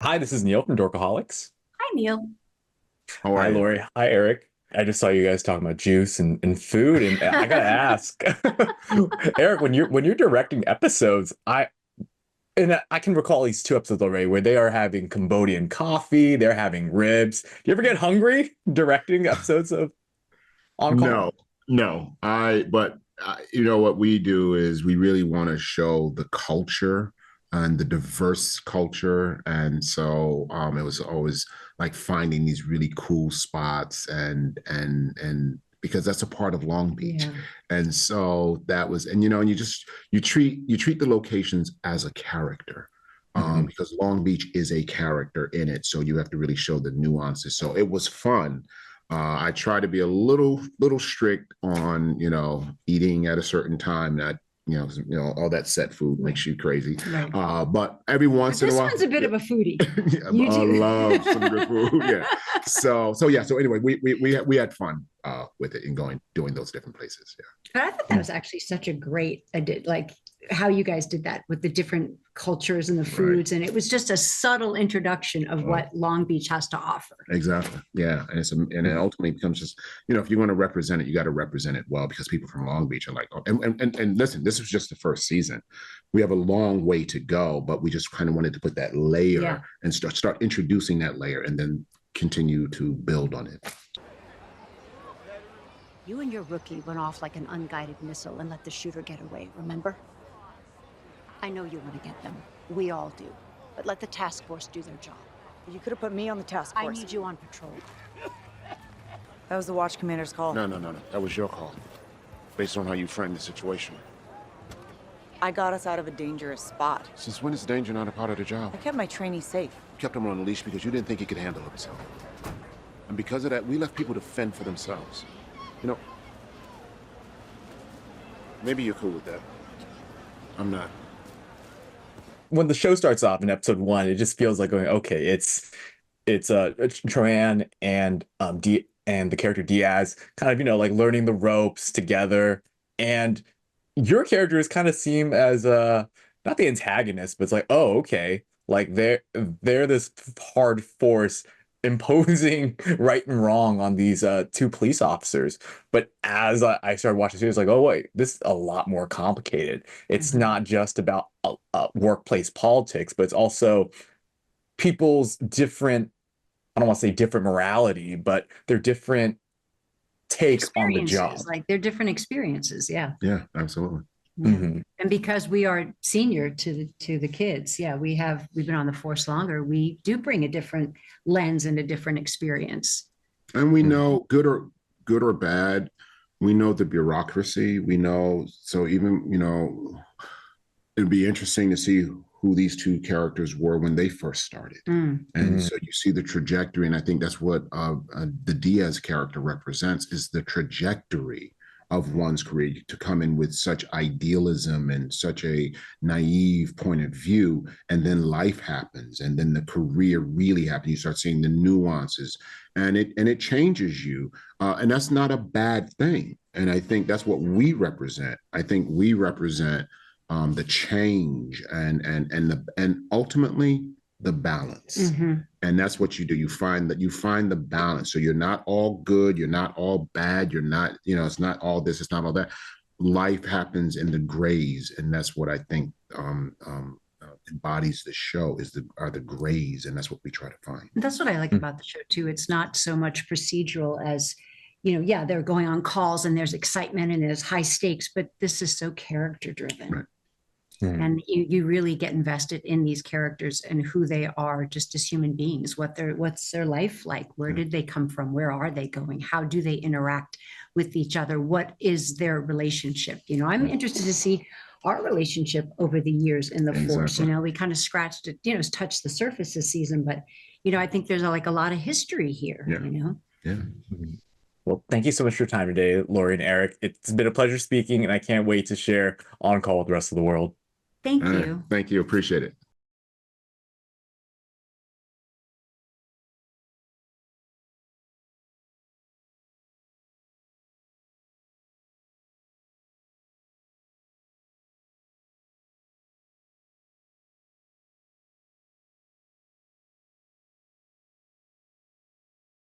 Hi, this is Neil from Dorkaholics. Hi, Neil. How are Hi, you? Lori. Hi, Eric. I just saw you guys talking about juice and food, and I gotta ask, Eric, when you're directing episodes, I can recall these two episodes already where they are having Cambodian coffee, they're having ribs. Do you ever get hungry directing episodes of On Call? No, no. You know what we do is we really want to show the culture and the diverse culture, and so it was always like finding these really cool spots and because that's a part of Long Beach, Yeah. and so that was and you treat the locations as a character. Mhm. Because Long Beach is a character in it, so you have to really show the nuances. So it was fun. I try to be a little strict on eating at a certain time. That all that set food Right. makes you crazy. Right. But every But once in a this while, one's a bit yeah, of a foodie. yeah, You I do. love some good food. Yeah. So anyway, we had fun with it and doing those different places. But I thought that was actually such a great, I did like how you guys did that with the different cultures and the Yeah. Right. foods. And it was just a subtle introduction of Oh, what Long Beach has to offer. exactly. Yeah. And it ultimately becomes just, if you want to represent it, you got to represent it well because people from Long Beach are like, oh, and listen, this was just the first season. We have a long way to go, but we just kind of wanted to put that layer Yeah. and start introducing that layer and then continue to build on it. You and your rookie went off like an unguided missile and let the shooter get away, remember? I know you want to get them. We all do. But let the task force do their job. You could have put me on the task I force. need you on patrol. That was the watch commander's call. No. That was your call. Based on how you framed the situation. I got us out of a dangerous spot. Since when is danger not a part of the job? I kept my trainee safe. You kept him on a leash because you didn't think he could handle himself. And because of that, we left people to fend for themselves. Maybe you're cool with that. I'm not. When the show starts off in episode one, it just feels like going, okay, it's Troyan and the character Diaz kind of like learning the ropes together, and your characters kind of seem as not the antagonist, but it's like, oh, okay, like they're this hard force imposing right and wrong on these two police officers. But as I started watching the series, like, oh wait, this is a lot more complicated. It's Mhm. not just about workplace politics, but it's also people's different, I don't want to say different morality, but their different take on the Experiences, job. like they're different experiences. Yeah. Yeah, absolutely. Yeah. Mhm. And because we are senior to the kids, yeah, we've been on the force longer. We do bring a different lens and a different experience. And we Mhm. know good or bad. We know the bureaucracy. We know so even it'd be interesting to see who these two characters were when they first started. Mm. And Mhm. so you see the trajectory, and I think that's what the Diaz character represents is the trajectory of one's career to come in with such idealism and such a naive point of view, and then life happens, and then the career really happens. You start seeing the nuances, and it changes you, and that's not a bad thing. And I think that's what we represent. I think we represent the change and ultimately the balance. Mhm. And that's what you do. You find the balance. So you're not all good, you're not all bad, you're not, it's not all this, it's not all that. Life happens in the grays, and that's what I think embodies the show are the grays, and that's what we try to find. That's what I like Mhm. about the show too. It's not so much procedural as, yeah, they're going on calls and there's excitement and there's high stakes, but this is so character driven. Right. Mhm. And you really get invested in these characters and who they are just as human beings, what's their life like, where Yeah. did they come from, where are they going, how do they interact with each other, what is their relationship. I'm interested to see our relationship over the years in the force. Exactly. We kind of scratched it, touched the surface this season, but I think there's like a lot of history here. Yeah. Yeah. Mhm. Well, thank you so much for your time today, Lori and Eric. It's been a pleasure speaking, and I can't wait to share On Call with the rest of the world. Thank you. Thank you. Appreciate it.